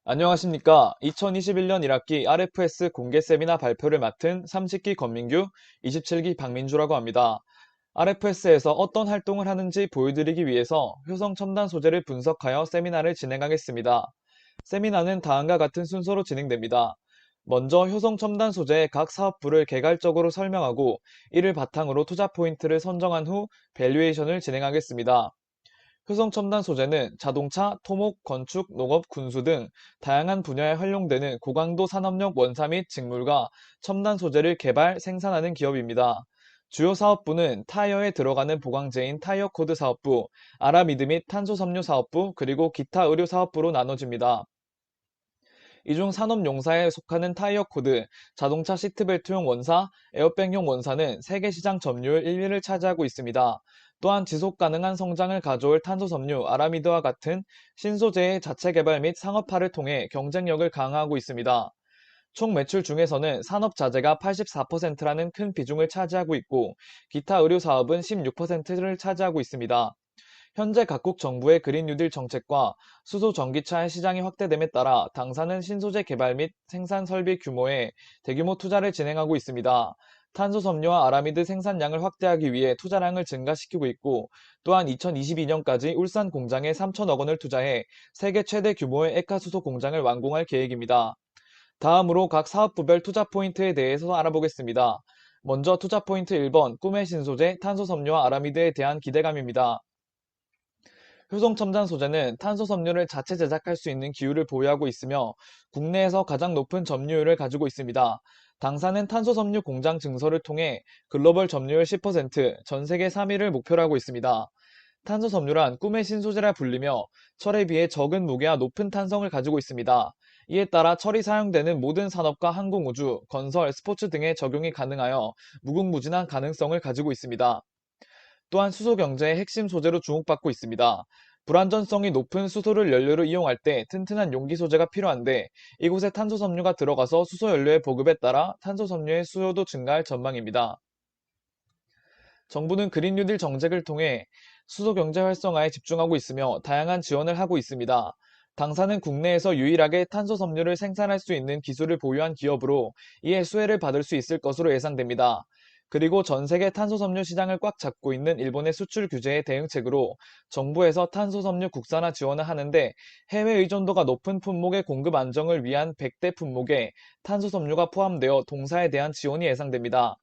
안녕하십니까. 2021년 1학기 RFS 공개 세미나 발표를 맡은 30기 권민규, 27기 박민주라고 합니다. RFS에서 어떤 활동을 하는지 보여드리기 위해서 효성 첨단 소재를 분석하여 세미나를 진행하겠습니다. 세미나는 다음과 같은 순서로 진행됩니다. 먼저 효성 첨단 소재의 각 사업부를 개괄적으로 설명하고 이를 바탕으로 투자 포인트를 선정한 후 밸류에이션을 진행하겠습니다. 효성첨단 소재는 자동차, 토목, 건축, 농업, 군수 등 다양한 분야에 활용되는 고강도 산업용 원사 및 직물과 첨단 소재를 개발, 생산하는 기업입니다. 주요 사업부는 타이어에 들어가는 보강재인 타이어 코드 사업부, 아라미드 및 탄소 섬유 사업부, 그리고 기타 의료 사업부로 나눠집니다. 이 중 산업용사에 속하는 타이어 코드, 자동차 시트벨트용 원사, 에어백용 원사는 세계 시장 점유율 1위를 차지하고 있습니다. 또한 지속 가능한 성장을 가져올 탄소 섬유, 아라미드와 같은 신소재의 자체 개발 및 상업화를 통해 경쟁력을 강화하고 있습니다. 총 매출 중에서는 산업 자재가 84%라는 큰 비중을 차지하고 있고, 기타 의료 사업은 16%를 차지하고 있습니다. 현재 각국 정부의 그린 뉴딜 정책과 수소 전기차의 시장이 확대됨에 따라 당사는 신소재 개발 및 생산 설비 규모에 대규모 투자를 진행하고 있습니다. 탄소 섬유와 아라미드 생산량을 확대하기 위해 투자량을 증가시키고 있고, 또한 2022년까지 울산 공장에 3천억 원을 투자해 세계 최대 규모의 액화수소 공장을 완공할 계획입니다. 다음으로 각 사업부별 투자 포인트에 대해서 알아보겠습니다. 먼저 투자 포인트 1번 꿈의 신소재 탄소 섬유와 아라미드에 대한 기대감입니다. 효성 첨단 소재는 탄소 섬유를 자체 제작할 수 있는 기술을 보유하고 있으며 국내에서 가장 높은 점유율을 가지고 있습니다. 당사는 탄소 섬유 공장 증설을 통해 글로벌 점유율 10%, 전 세계 3위를 목표로 하고 있습니다. 탄소 섬유란 꿈의 신소재라 불리며 철에 비해 적은 무게와 높은 탄성을 가지고 있습니다. 이에 따라 철이 사용되는 모든 산업과 항공우주, 건설, 스포츠 등에 적용이 가능하여 무궁무진한 가능성을 가지고 있습니다. 또한 수소 경제의 핵심 소재로 주목받고 있습니다. 불안전성이 높은 수소를 연료로 이용할 때 튼튼한 용기 소재가 필요한데, 이곳에 탄소 섬유가 들어가서 수소 연료의 보급에 따라 탄소 섬유의 수요도 증가할 전망입니다. 정부는 그린 뉴딜 정책을 통해 수소 경제 활성화에 집중하고 있으며 다양한 지원을 하고 있습니다. 당사는 국내에서 유일하게 탄소 섬유를 생산할 수 있는 기술을 보유한 기업으로 이에 수혜를 받을 수 있을 것으로 예상됩니다. 그리고 전 세계 탄소 섬유 시장을 꽉 잡고 있는 일본의 수출 규제에 대응책으로 정부에서 탄소 섬유 국산화 지원을 하는데, 해외 의존도가 높은 품목의 공급 안정을 위한 100대 품목에 탄소 섬유가 포함되어 동사에 대한 지원이 예상됩니다.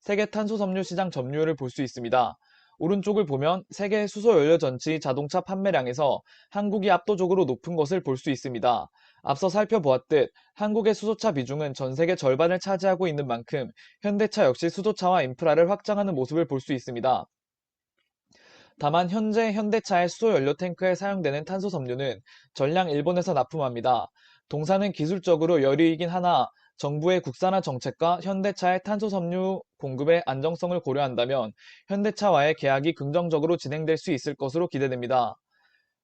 세계 탄소 섬유 시장 점유율을 볼 수 있습니다. 오른쪽을 보면 세계 수소 연료 전지 자동차 판매량에서 한국이 압도적으로 높은 것을 볼 수 있습니다. 앞서 살펴보았듯 한국의 수소차 비중은 전 세계 절반을 차지하고 있는 만큼 현대차 역시 수소차와 인프라를 확장하는 모습을 볼 수 있습니다. 다만 현재 현대차의 수소 연료 탱크에 사용되는 탄소 섬유는 전량 일본에서 납품합니다. 동사는 기술적으로 여류이긴 하나 정부의 국산화 정책과 현대차의 탄소 섬유 공급의 안정성을 고려한다면 현대차와의 계약이 긍정적으로 진행될 수 있을 것으로 기대됩니다.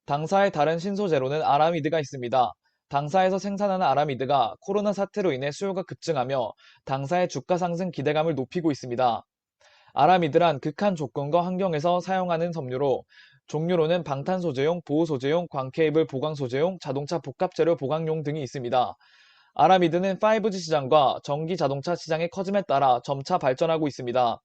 당사의 다른 신소재로는 아라미드가 있습니다. 당사에서 생산하는 아라미드가 코로나 사태로 인해 수요가 급증하며 당사의 주가 상승 기대감을 높이고 있습니다. 아라미드란 극한 조건과 환경에서 사용하는 섬유로, 종류로는 방탄소재용, 보호소재용, 광케이블 보강소재용, 자동차 복합재료 보강용 등이 있습니다. 아라미드는 5G 시장과 전기 자동차 시장의 커짐에 따라 점차 발전하고 있습니다.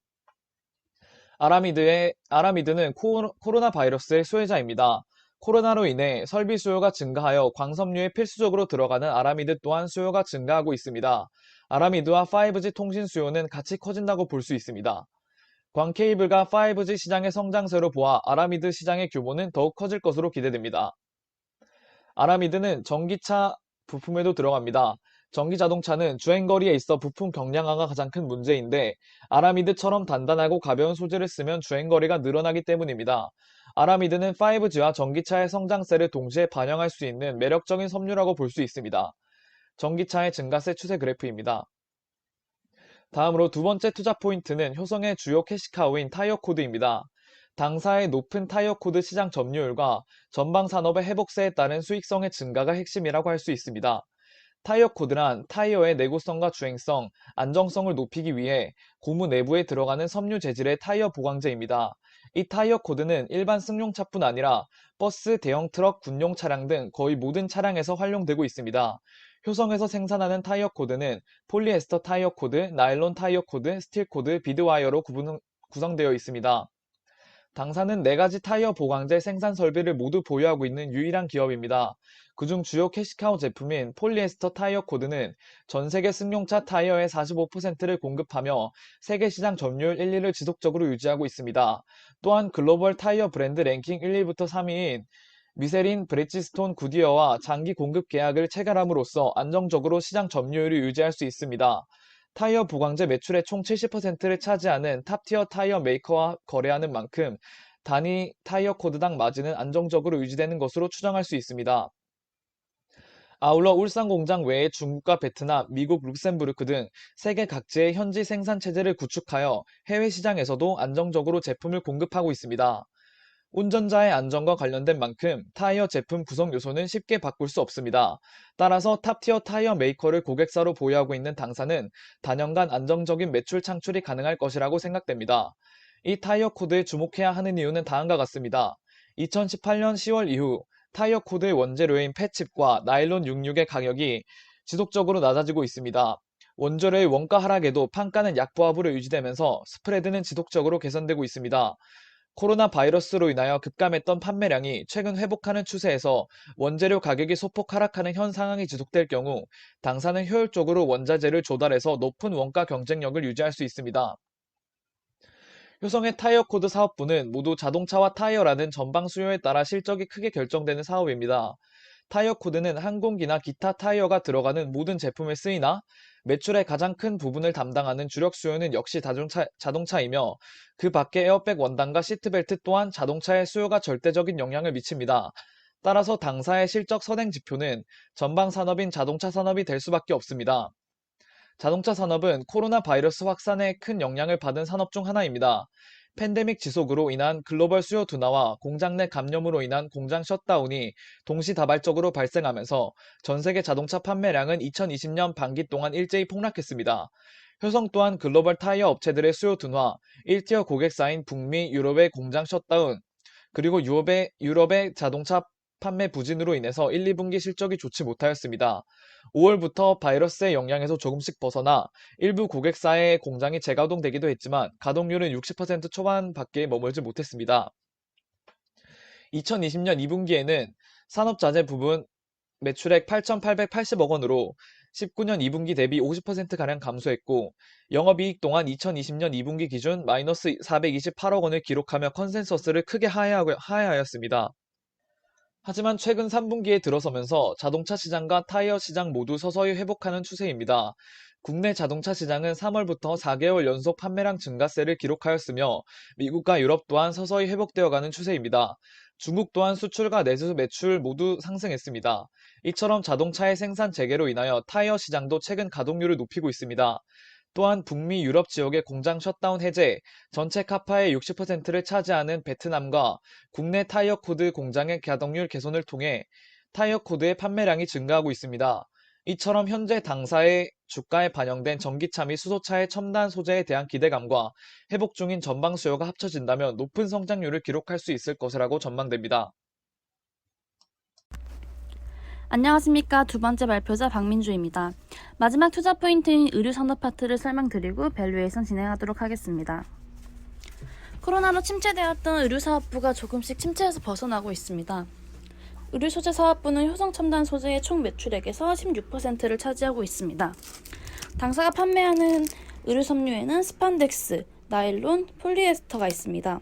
아라미드는 코로나 바이러스의 수혜자입니다. 코로나로 인해 설비 수요가 증가하여 광섬유에 필수적으로 들어가는 아라미드 또한 수요가 증가하고 있습니다. 아라미드와 5G 통신 수요는 같이 커진다고 볼 수 있습니다. 광케이블과 5G 시장의 성장세로 보아 아라미드 시장의 규모는 더욱 커질 것으로 기대됩니다. 아라미드는 전기차 부품에도 들어갑니다. 전기 자동차는 주행거리에 있어 부품 경량화가 가장 큰 문제인데, 아라미드처럼 단단하고 가벼운 소재를 쓰면 주행거리가 늘어나기 때문입니다. 아라미드는 5G와 전기차의 성장세를 동시에 반영할 수 있는 매력적인 섬유라고 볼 수 있습니다. 전기차의 증가세 추세 그래프입니다. 다음으로 두 번째 투자 포인트는 효성의 주요 캐시카우인 타이어 코드입니다. 당사의 높은 타이어 코드 시장 점유율과 전방 산업의 회복세에 따른 수익성의 증가가 핵심이라고 할 수 있습니다. 타이어 코드란 타이어의 내구성과 주행성, 안정성을 높이기 위해 고무 내부에 들어가는 섬유 재질의 타이어 보강재입니다. 이 타이어 코드는 일반 승용차뿐 아니라 버스, 대형 트럭, 군용 차량 등 거의 모든 차량에서 활용되고 있습니다. 효성에서 생산하는 타이어 코드는 폴리에스터 타이어 코드, 나일론 타이어 코드, 스틸 코드, 비드와이어로 구성되어 있습니다. 당사는 4가지 타이어 보강제 생산 설비를 모두 보유하고 있는 유일한 기업입니다. 그중 주요 캐시카우 제품인 폴리에스터 타이어 코드는 전 세계 승용차 타이어의 45%를 공급하며 세계 시장 점유율 1위를 지속적으로 유지하고 있습니다. 또한 글로벌 타이어 브랜드 랭킹 1위부터 3위인 미쉐린, 브리지스톤, 구디어와 장기 공급 계약을 체결함으로써 안정적으로 시장 점유율을 유지할 수 있습니다. 타이어 보강제 매출의 총 70%를 차지하는 탑티어 타이어 메이커와 거래하는 만큼 단위 타이어 코드당 마진은 안정적으로 유지되는 것으로 추정할 수 있습니다. 아울러 울산 공장 외에 중국과 베트남, 미국, 룩셈부르크 등 세계 각지의 현지 생산 체제를 구축하여 해외 시장에서도 안정적으로 제품을 공급하고 있습니다. 운전자의 안전과 관련된 만큼 타이어 제품 구성 요소는 쉽게 바꿀 수 없습니다. 따라서 탑티어 타이어 메이커를 고객사로 보유하고 있는 당사는 단연간 안정적인 매출 창출이 가능할 것이라고 생각됩니다. 이 타이어 코드에 주목해야 하는 이유는 다음과 같습니다. 2018년 10월 이후 타이어 코드의 원재료인 펫칩과 나일론 66의 가격이 지속적으로 낮아지고 있습니다. 원재료의 원가 하락에도 판가는 약보합으로 유지되면서 스프레드는 지속적으로 개선되고 있습니다. 코로나 바이러스로 인하여 급감했던 판매량이 최근 회복하는 추세에서 원재료 가격이 소폭 하락하는 현 상황이 지속될 경우 당사는 효율적으로 원자재를 조달해서 높은 원가 경쟁력을 유지할 수 있습니다. 효성의 타이어 코드 사업부는 모두 자동차와 타이어라는 전방 수요에 따라 실적이 크게 결정되는 사업입니다. 타이어 코드는 항공기나 기타 타이어가 들어가는 모든 제품에 쓰이나 매출의 가장 큰 부분을 담당하는 주력 수요는 역시 자동차이며 그 밖에 에어백 원단과 시트벨트 또한 자동차의 수요가 절대적인 영향을 미칩니다. 따라서 당사의 실적 선행 지표는 전방 산업인 자동차 산업이 될 수밖에 없습니다. 자동차 산업은 코로나 바이러스 확산에 큰 영향을 받은 산업 중 하나입니다. 팬데믹 지속으로 인한 글로벌 수요 둔화와 공장 내 감염으로 인한 공장 셧다운이 동시다발적으로 발생하면서 전 세계 자동차 판매량은 2020년 반기 동안 일제히 폭락했습니다. 효성 또한 글로벌 타이어 업체들의 수요 둔화, 1티어 고객사인 북미, 유럽의 공장 셧다운, 그리고 유럽의 자동차 판매 부진으로 인해서 1, 2분기 실적이 좋지 못하였습니다. 5월부터 바이러스의 영향에서 조금씩 벗어나 일부 고객사의 공장이 재가동되기도 했지만 가동률은 60% 초반밖에 머물지 못했습니다. 2020년 2분기에는 산업자재 부분 매출액 8,880억 원으로 19년 2분기 대비 50%가량 감소했고 영업이익 또한 2020년 2분기 기준 마이너스 428억 원을 기록하며 컨센서스를 크게 하회하였습니다. 하지만 최근 3분기에 들어서면서 자동차 시장과 타이어 시장 모두 서서히 회복하는 추세입니다. 국내 자동차 시장은 3월부터 4개월 연속 판매량 증가세를 기록하였으며 미국과 유럽 또한 서서히 회복되어가는 추세입니다. 중국 또한 수출과 내수 매출 모두 상승했습니다. 이처럼 자동차의 생산 재개로 인하여 타이어 시장도 최근 가동률을 높이고 있습니다. 또한 북미 유럽 지역의 공장 셧다운 해제, 전체 카파의 60%를 차지하는 베트남과 국내 타이어 코드 공장의 가동률 개선을 통해 타이어 코드의 판매량이 증가하고 있습니다. 이처럼 현재 당사의 주가에 반영된 전기차 및 수소차의 첨단 소재에 대한 기대감과 회복 중인 전방 수요가 합쳐진다면 높은 성장률을 기록할 수 있을 것이라고 전망됩니다. 안녕하십니까. 두 번째 발표자 박민주입니다. 마지막 투자 포인트인 의류산업 파트를 설명드리고 밸류에이션 진행하도록 하겠습니다. 코로나로 침체되었던 의류사업부가 조금씩 침체에서 벗어나고 있습니다. 의류소재 사업부는 효성첨단 소재의 총 매출액에서 16%를 차지하고 있습니다. 당사가 판매하는 의류섬유에는 스판덱스, 나일론, 폴리에스터가 있습니다.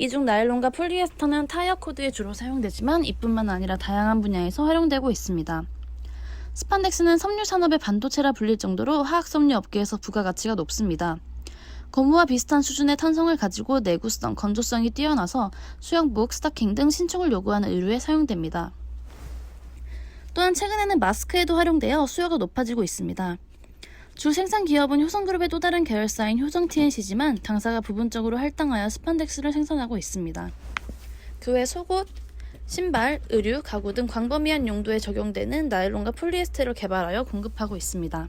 이 중 나일론과 폴리에스터는 타이어 코드에 주로 사용되지만 이뿐만 아니라 다양한 분야에서 활용되고 있습니다. 스판덱스는 섬유 산업의 반도체라 불릴 정도로 화학섬유 업계에서 부가가치가 높습니다. 고무와 비슷한 수준의 탄성을 가지고 내구성, 건조성이 뛰어나서 수영복, 스타킹 등 신축을 요구하는 의류에 사용됩니다. 또한 최근에는 마스크에도 활용되어 수요가 높아지고 있습니다. 주 생산 기업은 효성그룹의 또 다른 계열사인 효성TNC지만 당사가 부분적으로 할당하여 스판덱스를 생산하고 있습니다. 그 외 속옷, 신발, 의류, 가구 등 광범위한 용도에 적용되는 나일론과 폴리에스테를 개발하여 공급하고 있습니다.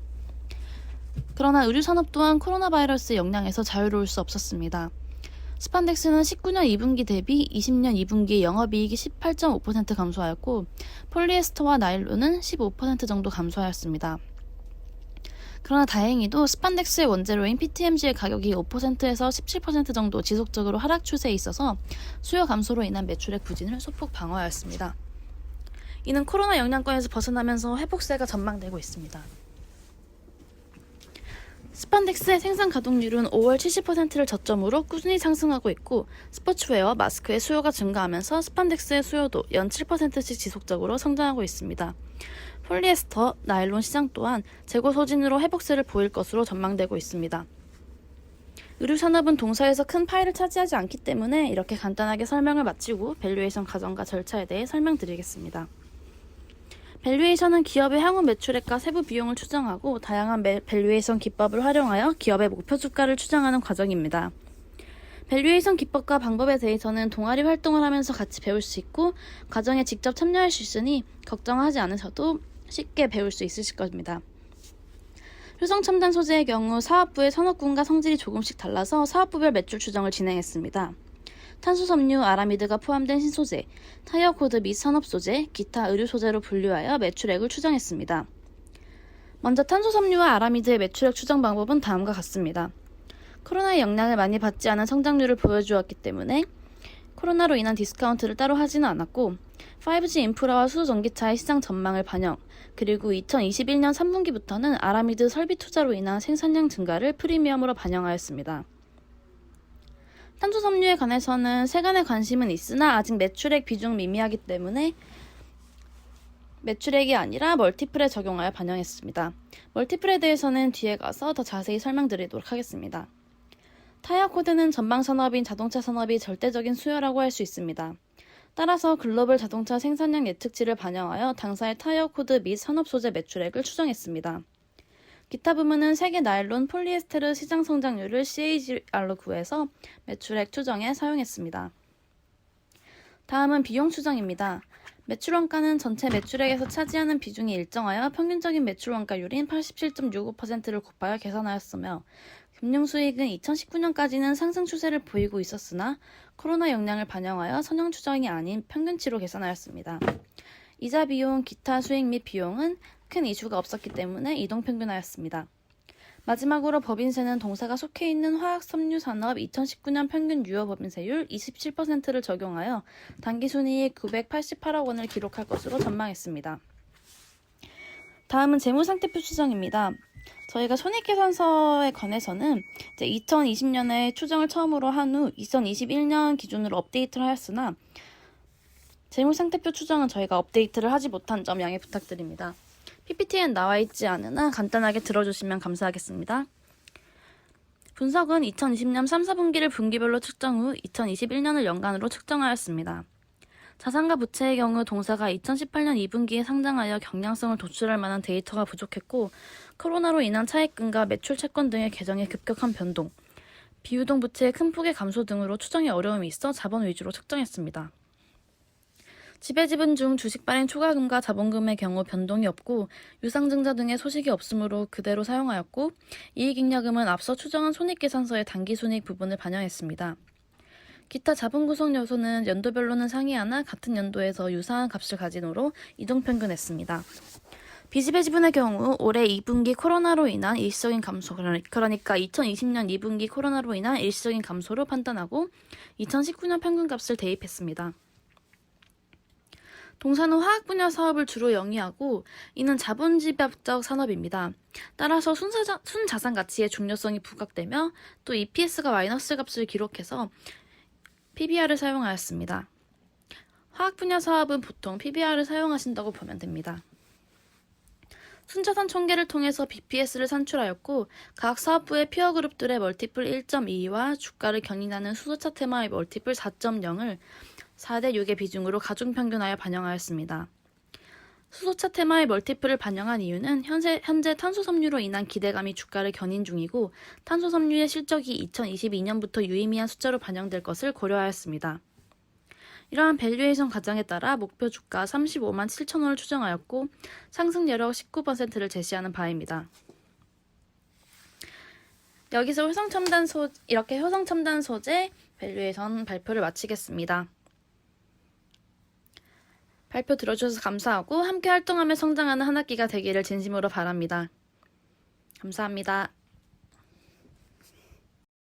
그러나 의류 산업 또한 코로나 바이러스의 영향에서 자유로울 수 없었습니다. 스판덱스는 19년 2분기 대비 20년 2분기 영업이익이 18.5% 감소하였고 폴리에스터와 나일론은 15% 정도 감소하였습니다. 그러나 다행히도 스판덱스의 원재료인 PTMG의 가격이 5%에서 17% 정도 지속적으로 하락 추세에 있어서 수요 감소로 인한 매출액 부진을 소폭 방어하였습니다. 이는 코로나 영향권에서 벗어나면서 회복세가 전망되고 있습니다. 스판덱스의 생산 가동률은 5월 70%를 저점으로 꾸준히 상승하고 있고 스포츠웨어, 마스크의 수요가 증가하면서 스판덱스의 수요도 연 7%씩 지속적으로 성장하고 있습니다. 폴리에스터, 나일론 시장 또한 재고 소진으로 회복세를 보일 것으로 전망되고 있습니다. 의류산업은 동사에서 큰 파일을 차지하지 않기 때문에 이렇게 간단하게 설명을 마치고 밸류에이션 과정과 절차에 대해 설명드리겠습니다. 밸류에이션은 기업의 향후 매출액과 세부 비용을 추정하고 다양한 밸류에이션 기법을 활용하여 기업의 목표 주가를 추정하는 과정입니다. 밸류에이션 기법과 방법에 대해서는 동아리 활동을 하면서 같이 배울 수 있고 과정에 직접 참여할 수 있으니 걱정하지 않으셔도 쉽게 배울 수 있으실 겁니다. 효성첨단 소재의 경우 사업부의 산업군과 성질이 조금씩 달라서 사업부별 매출 추정을 진행했습니다. 탄소섬유, 아라미드가 포함된 신소재, 타이어 코드 및 산업소재, 기타 의류 소재로 분류하여 매출액을 추정했습니다. 먼저 탄소섬유와 아라미드의 매출액 추정 방법은 다음과 같습니다. 코로나의 영향을 많이 받지 않은 성장률을 보여주었기 때문에 코로나로 인한 디스카운트를 따로 하지는 않았고 5G 인프라와 수소전기차의 시장 전망을 반영, 그리고 2021년 3분기부터는 아라미드 설비 투자로 인한 생산량 증가를 프리미엄으로 반영하였습니다. 탄소섬유에 관해서는 세간의 관심은 있으나 아직 매출액 비중 미미하기 때문에 매출액이 아니라 멀티플에 적용하여 반영했습니다. 멀티플에 대해서는 뒤에 가서 더 자세히 설명드리도록 하겠습니다. 타이어 코드는 전방 산업인 자동차 산업이 절대적인 수요라고 할 수 있습니다. 따라서 글로벌 자동차 생산량 예측치를 반영하여 당사의 타이어 코드 및 산업 소재 매출액을 추정했습니다. 기타 부문은 세계 나일론, 폴리에스테르 시장 성장률을 CAGR로 구해서 매출액 추정에 사용했습니다. 다음은 비용 추정입니다. 매출 원가는 전체 매출액에서 차지하는 비중이 일정하여 평균적인 매출 원가율인 87.65%를 곱하여 계산하였으며 금융수익은 2019년까지는 상승 추세를 보이고 있었으나 코로나 영향을 반영하여 선형 추정이 아닌 평균치로 계산하였습니다. 이자 비용, 기타 수익 및 비용은 큰 이슈가 없었기 때문에 이동평균하였습니다. 마지막으로 법인세는 동사가 속해 있는 화학섬유산업 2019년 평균 유효 법인세율 27%를 적용하여 당기순이익 988억 원을 기록할 것으로 전망했습니다. 다음은 재무상태표 추정입니다. 저희가 손익계산서에 관해서는 2020년에 추정을 처음으로 한 후 2021년 기준으로 업데이트를 하였으나 재무상태표 추정은 저희가 업데이트를 하지 못한 점 양해 부탁드립니다. PPT에는 나와 있지 않으나 간단하게 들어주시면 감사하겠습니다. 분석은 2020년 3, 4분기를 분기별로 측정 후 2021년을 연간으로 측정하였습니다. 자산과 부채의 경우 동사가 2018년 2분기에 상장하여 경량성을 도출할 만한 데이터가 부족했고 코로나로 인한 차입금과 매출 채권 등의 계정의 급격한 변동, 비유동 부채의 큰 폭의 감소 등으로 추정에 어려움이 있어 자본 위주로 측정했습니다. 지배지분 중 주식 발행 초과금과 자본금의 경우 변동이 없고 유상증자 등의 소식이 없으므로 그대로 사용하였고 이익잉여금은 앞서 추정한 손익계산서의 당기순이익 부분을 반영했습니다. 기타 자본 구성 요소는 연도별로는 상이하나 같은 연도에서 유사한 값을 가진으로 이동평균했습니다. 비지배 지분의 경우 올해 2분기 코로나로 인한 일시적인 감소, 그러니까 2020년 2분기 코로나로 인한 일시적인 감소로 판단하고 2019년 평균값을 대입했습니다. 동사는 화학 분야 사업을 주로 영위하고 이는 자본집약적 산업입니다. 따라서 순자산 가치의 중요성이 부각되며 또 EPS가 마이너스 값을 기록해서 PBR을 사용하였습니다. 화학 분야 사업은 보통 PBR을 사용하신다고 보면 됩니다. 순자산 총계를 통해서 BPS를 산출하였고 각 사업부의 피어 그룹들의 멀티플 1.2와 주가를 견인하는 수소차 테마의 멀티플 4.0을 4대 6의 비중으로 가중평균하여 반영하였습니다. 수소차 테마의 멀티플을 반영한 이유는 현재 탄소섬유로 인한 기대감이 주가를 견인 중이고 탄소섬유의 실적이 2022년부터 유의미한 숫자로 반영될 것을 고려하였습니다. 이러한 밸류에이션 과정에 따라 목표 주가 35만 7천 원을 추정하였고 상승 여력 19%를 제시하는 바입니다. 여기서 이렇게 효성첨단 소재, 밸류에이션 발표를 마치겠습니다. 발표 들어주셔서 감사하고 함께 활동하며 성장하는 한 학기가 되기를 진심으로 바랍니다. 감사합니다.